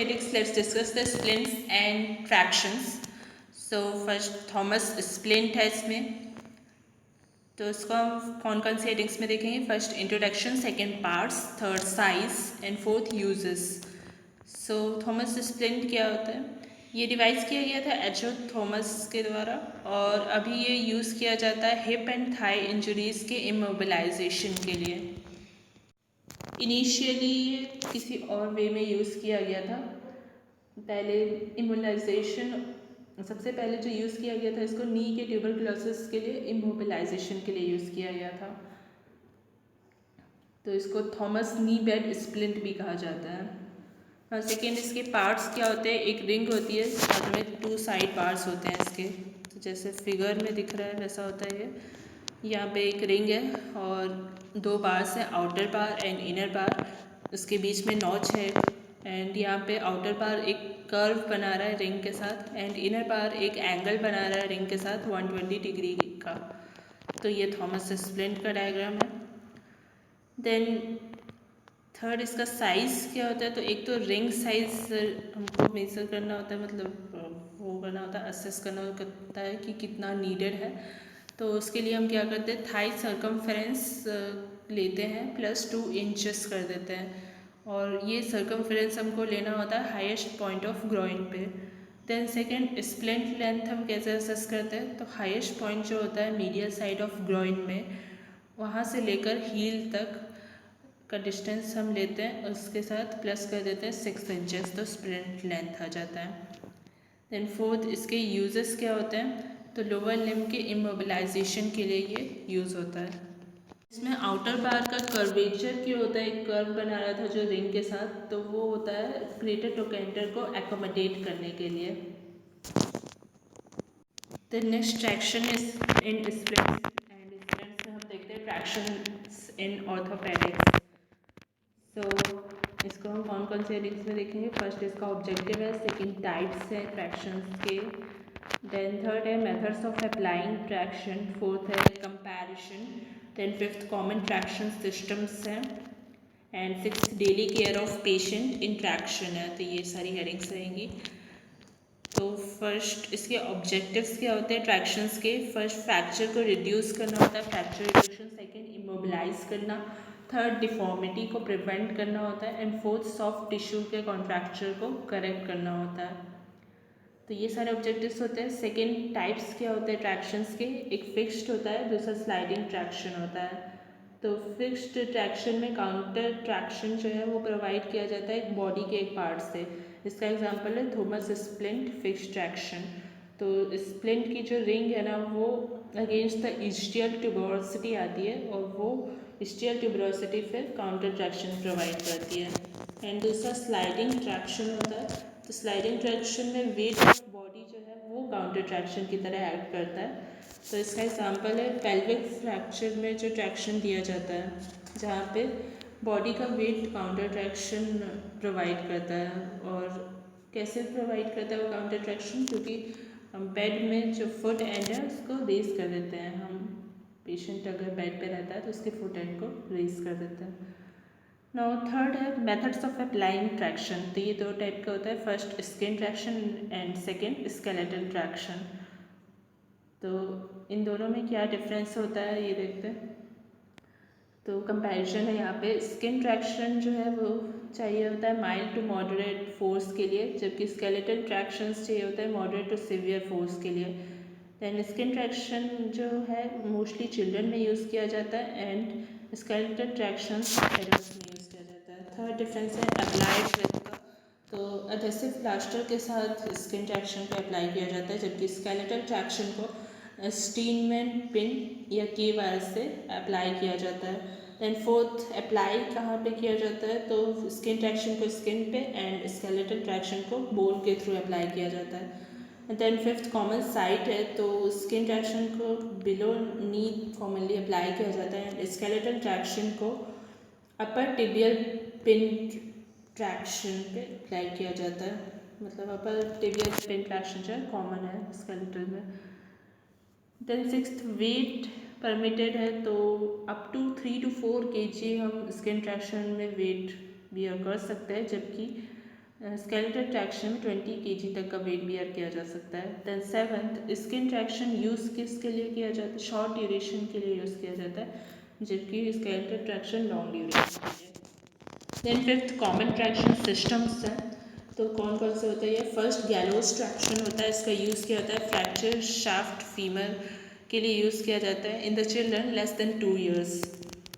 orthopedics, let's discuss the splints and tractions. So first Thomas splint है इसमें, तो इसको हम कौन कौन से हेडिंग्स में देखेंगे. First introduction, second parts, third size and fourth uses. So Thomas splint क्या होता है. ये डिवाइस किया गया था एचओ थॉमस के द्वारा और अभी ये यूज़ किया जाता है हिप एंड थाई इंजरीज़ के इमोबिलाइजेशन के लिए. इनिशियली किसी और वे में यूज़ किया गया था. पहले इमोबिलाइजेशन सबसे पहले जो यूज़ किया गया था इसको नी के ट्यूबरकुलोसिस के लिए इमोबिलाइजेशन के लिए यूज़ किया गया था. तो इसको थॉमस नी बेड स्प्लिंट भी कहा जाता है. सेकेंड इसके पार्ट्स क्या होते हैं. एक रिंग होती है, साथ में 2 साइड पार्ट्स होते हैं इसके. तो जैसे फिगर में दिख रहा है वैसा होता है ये. यहाँ पे एक रिंग है और 2 बार्स हैं, आउटर बार एंड इनर बार. उसके बीच में नॉच है एंड यहाँ पे आउटर बार एक कर्व बना रहा है रिंग के साथ एंड इनर बार एक एंगल बना रहा है रिंग के साथ 120 डिग्री का. तो ये थॉमस स्प्लिंट का डायग्राम है. देन थर्ड इसका साइज़ क्या होता है. तो एक तो रिंग साइज़ हमको मेजर करना होता है, मतलब वो करना होता है, असेस करना होता है कि कितना नीडेड है. तो उसके लिए हम क्या करते हैं, थाई सर्कमफेरेंस लेते हैं प्लस 2 इंचेस कर देते हैं और ये सर्कमफेरेंस हमको लेना होता है हाईएस्ट पॉइंट ऑफ ग्रोइन पे. देन सेकेंड स्प्लिंट लेंथ हम कैसे असेस करते हैं. तो हाईएस्ट पॉइंट जो होता है मीडियल साइड ऑफ ग्रोइन में, वहाँ से लेकर हील तक का डिस्टेंस हम लेते हैं, उसके साथ प्लस कर देते हैं 6 इंचेस, तो स्प्लिंट लेंथ आ जाता है. देन फोर्थ इसके यूजेस क्या होते हैं. तो लोअर लिम्ब के इमोबिलाइजेशन के लिए ये यूज़ होता है. इसमें आउटर बार का कर्वेचर क्या होता है, एक कर्व बना रहा था जो रिंग के साथ, तो वो होता है ग्रेटर टोकेंटर को एकोमोडेट करने के लिए. The next traction is in splints and splints में हम देखते हैं ट्रैक्शन इन ऑर्थोपेडिक्स. तो इसको हम कौन कौन से हेडिंग्स में देखेंगे. फर्स्ट इसका ऑब्जेक्टिव है, सेकंड टाइप्स है ट्रैक्शंस के, देन थर्ड है methods of applying traction, fourth है comparison, then fifth common traction systems हैं and six daily care of patient in traction है. तो ये सारी हेडिंग्स रहेंगी. तो फर्स्ट इसके ऑब्जेक्टिव्स क्या होते हैं ट्रैक्शंस के. फर्स्ट फ्रैक्चर को रिड्यूस करना होता है, फ्रैक्चर रिडक्शन. सेकंड इमोबिलाइज करना. थर्ड डिफॉर्मिटी को प्रिवेंट करना होता है एंड फोर्थ सॉफ्ट टिश्यू के कॉन्ट्रैक्चर को करेक्ट करना होता है. तो ये सारे ऑब्जेक्टिव्स होते हैं. सेकंड टाइप्स क्या होते हैं ट्रैक्शंस के. एक फिक्स्ड होता है, दूसरा स्लाइडिंग ट्रैक्शन होता है. तो फिक्स्ड ट्रैक्शन में काउंटर ट्रैक्शन जो है वो प्रोवाइड किया जाता है एक बॉडी के एक पार्ट से. इसका एग्जांपल है थॉमस स्प्लिंट फिक्स्ड ट्रैक्शन. तो स्प्लिंट की जो रिंग है ना वो अगेंस्ट द इस्टियल ट्यूबरोसिटी आती है और वो इस्टियल ट्यूबरोसिटी फिर काउंटर ट्रैक्शन प्रोवाइड करती है. एंड दूसरा स्लाइडिंग ट्रैक्शन होता है. तो स्लाइडिंग ट्रैक्शन में वेट ऑफ बॉडी जो है वो काउंटर ट्रैक्शन की तरह एक्ट करता है. तो इसका एग्जांपल है पेल्विक फ्रैक्चर में जो ट्रैक्शन दिया जाता है, जहाँ पे बॉडी का वेट काउंटर ट्रैक्शन प्रोवाइड करता है. और कैसे प्रोवाइड करता है वो काउंटर ट्रैक्शन, क्योंकि हम बेड में जो फुट एंड है उसको रेज कर देते हैं. हम पेशेंट अगर बेड पे रहता है तो उसके फुट एंड को रेज कर देते हैं. नाउ थर्ड है मेथड्स ऑफ अप्लाइंग ट्रैक्शन. तो ये 2 टाइप का होता है, first skin traction and second skeletal traction. तो इन दोनों में क्या डिफरेंस होता है ये देखते हैं. तो कंपैरिजन है यहाँ पे. स्किन ट्रैक्शन जो है वो चाहिए होता है माइल्ड टू मॉडरेट फोर्स के लिए, जबकि स्केलेटल ट्रैक्शंस चाहिए होता है मॉडरेट टू सीवियर फोर्स के लिए. दैन स्किन ट्रैक्शन जो है मोस्टली चिल्ड्रन में यूज़ किया जाता है एंड स्केलेटल ट्रैक्शंस एडल्ट्स में यूज़ किया जाता है. थर्ड डिफरेंस है अप्लाइड विथ का. तो एडहेसिव प्लास्टर के साथ स्किन ट्रैक्शन को अप्लाई किया जाता है, जबकि स्केलेटल ट्रैक्शन को स्टीनमेंट पिन या की वायर से अप्लाई किया जाता है. दैन फोर्थ अप्लाई कहाँ पे किया जाता है. तो स्किन ट्रैक्शन को स्किन पे एंड स्केलेटल ट्रैक्शन को बोन के थ्रू अप्लाई किया जाता है. दैन फिफ्थ कॉमन साइट है. तो स्किन ट्रैक्शन को बिलो नी कॉमनली अप्लाई किया जाता है एंड स्केलेटल ट्रैक्शन को अपर टिबियल पिन ट्रैक्शन पे अप्लाई किया जाता है. मतलब अपर टिबियल पिन ट्रैक्शन जो है कॉमन है स्केलेटल में. देन सिक्स्थ वेट परमिटेड है. तो अप टू 3 to 4 kg हम स्किन ट्रैक्शन में वेट बियर कर सकते हैं, जबकि स्केलेटल ट्रैक्शन में 20 kg तक का वेट बियर किया जा सकता है। Then 7th skin traction use किसके लिए किया जाता है, शॉर्ट ड्यूरेशन के लिए यूज़ किया जाता है, जबकि स्केलेटल ट्रैक्शन लॉन्ग ड्यूरेशन के लिए। Then 5th common traction systems है, तो कौन कौन से होता है ये। फर्स्ट गैलोस ट्रैक्शन होता है, इसका यूज़ किया जाता है फ्रैक्चर शाफ्ट फीमर के लिए यूज़ किया जाता है in the children less than 2 years।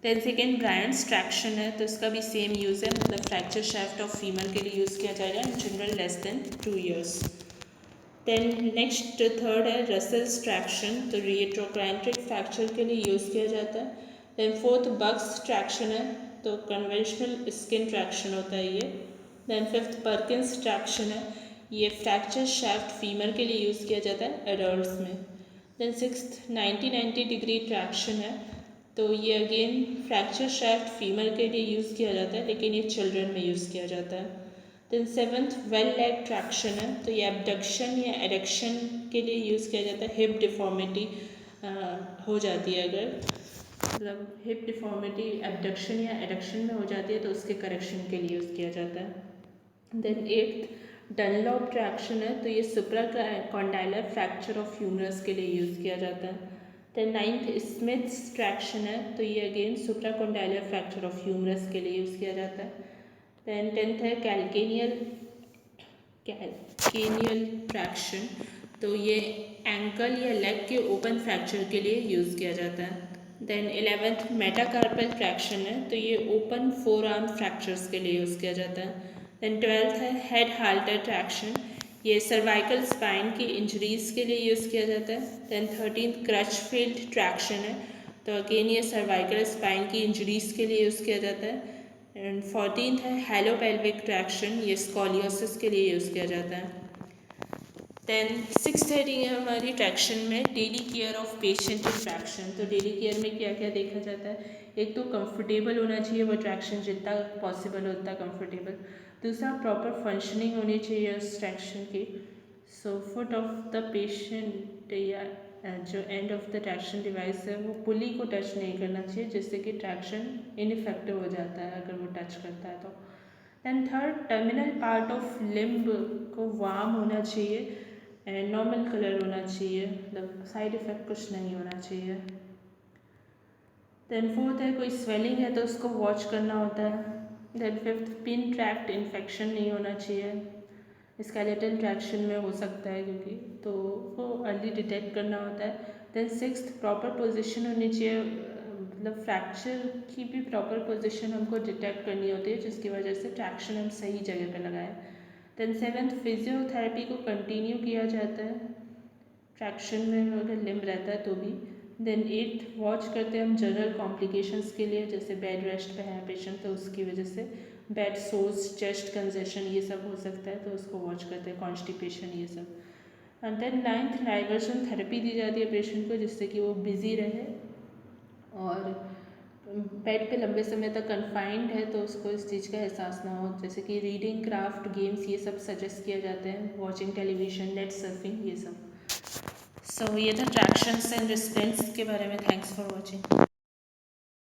Then second Bryant's traction है, तो इसका भी सेम यूज़ है, मतलब फ्रैक्चर शाफ्ट ऑफ फीमर के लिए यूज़ किया जाएगा in children less than 2 years। Then next third है रसेल्स ट्रैक्शन, तो रेट्रोक्राइंट्रिक फ्रैक्चर के लिए यूज़ किया जाता है। देन फोर्थ बक्स ट्रैक्शन है, तो कन्वेंशनल स्किन ट्रैक्शन होता है ये। देन फिफ्थ परकिंस ट्रैक्शन है, ये फ्रैक्चर शाफ्ट फीमर के लिए यूज़ किया जाता है एडल्ट्स में। देन सिक्स्थ 90-90 डिग्री ट्रैक्शन है, तो ये अगेन फ्रैक्चर शाफ्ट फीमर के लिए यूज़ किया जाता है, लेकिन ये चिल्ड्रन में यूज़ किया जाता है। Then seventh well leg traction है, तो ये एबडक्शन या एरेक्शन के लिए यूज़ किया जाता है, हिप डिफॉर्मिटी हो जाती है अगर, मतलब हिप डिफॉर्मिटी एबडक्शन या एरेक्शन में हो जाती है तो उसके करेक्शन के लिए यूज़ किया जाता है। देन एट्थ डनलॉप ट्रैक्शन है, तो ये सुप्रा कॉन्डाइलर फ्रैक्चर ऑफ ह्यूमरस के लिए यूज़ किया जाता है। देन नाइन्थ स्मिथ्स ट्रैक्शन है, तो ये again supra condylar fracture of humerus के लिए यूज़ किया जाता है। देन टेंथ है कैल्केनियल ट्रैक्शन, तो ये एंकल या लेग के ओपन फ्रैक्चर के लिए यूज़ किया जाता है। देन 11th मेटाकार्पल ट्रैक्शन है, तो ये ओपन फोर आर्म फ्रैक्चर्स के लिए यूज़ किया जाता है। देन 12th है हेड हाल्टर ट्रैक्शन, ये सर्वाइकल स्पाइन की इंजरीज़ के लिए यूज़ किया जाता है। देन 13th क्रचफील्ड ट्रैक्शन है, तो अगेन ये सर्वाइकल स्पाइन की इंजरीज़ के लिए यूज़ किया जाता है। एंड 14th है हेलोपेल्विक ट्रैक्शन, ये स्कॉलियोसिस के लिए यूज़ किया जाता है। देन 6th हेडिंग है हमारी ट्रैक्शन में daily care of patient in traction, तो डेली केयर में क्या क्या देखा जाता है। एक तो कंफर्टेबल होना चाहिए वो ट्रैक्शन, जितना पॉसिबल हो उतना कंफर्टेबल। दूसरा प्रॉपर फंक्शनिंग होनी चाहिए उस ट्रैक्शन की। सो फुट ऑफ द पेशेंट या जो end of the traction device है वो पुली को टच नहीं करना चाहिए, जिससे कि ट्रैक्शन इनइफेक्टिव हो जाता है अगर वो टच करता है तो। And third terminal part of limb को वार्म होना चाहिए एंड नॉर्मल कलर होना चाहिए, मतलब साइड इफ़ेक्ट कुछ नहीं होना चाहिए। देन फोर्थ है कोई स्वेलिंग है तो उसको वॉच करना होता है। Then fifth pin tract infection नहीं होना चाहिए, स्केलेटल ट्रैक्शन में हो सकता है क्योंकि, तो वो अर्ली डिटेक्ट करना होता है। देन सिक्स्थ प्रॉपर पोजीशन होनी चाहिए, मतलब फ्रैक्चर की भी प्रॉपर पोजीशन हमको डिटेक्ट करनी होती है, जिसकी वजह से ट्रैक्शन हम सही जगह पर लगाएं। देन सेवन्थ फिजियोथेरेपी को कंटिन्यू किया जाता है ट्रैक्शन में अगर लिम्ब रहता है तो भी। देन एट्थ वॉच करते हैं हम जनरल कॉम्प्लिकेशंस के लिए, जैसे बेड रेस्ट पे है पेशेंट तो उसकी वजह से बेड सोर्स चेस्ट कंजेशन ये सब हो सकता है, तो उसको वॉच करते हैं, कॉन्स्टिपेशन ये सब। And then ninth diversion therapy दी जाती है पेशेंट को, जिससे कि वो बिज़ी रहे और बेड पे लंबे समय तक कन्फाइंड है तो उसको इस चीज़ का एहसास ना हो, जैसे कि रीडिंग क्राफ्ट गेम्स ये सब सजेस्ट किए जाते हैं, वॉचिंग टेलीविजन नेट सर्फिंग ये सब। सो ये था ट्रैक्शंस एंड रिस्टेंट्स के बारे में। Thanks for watching.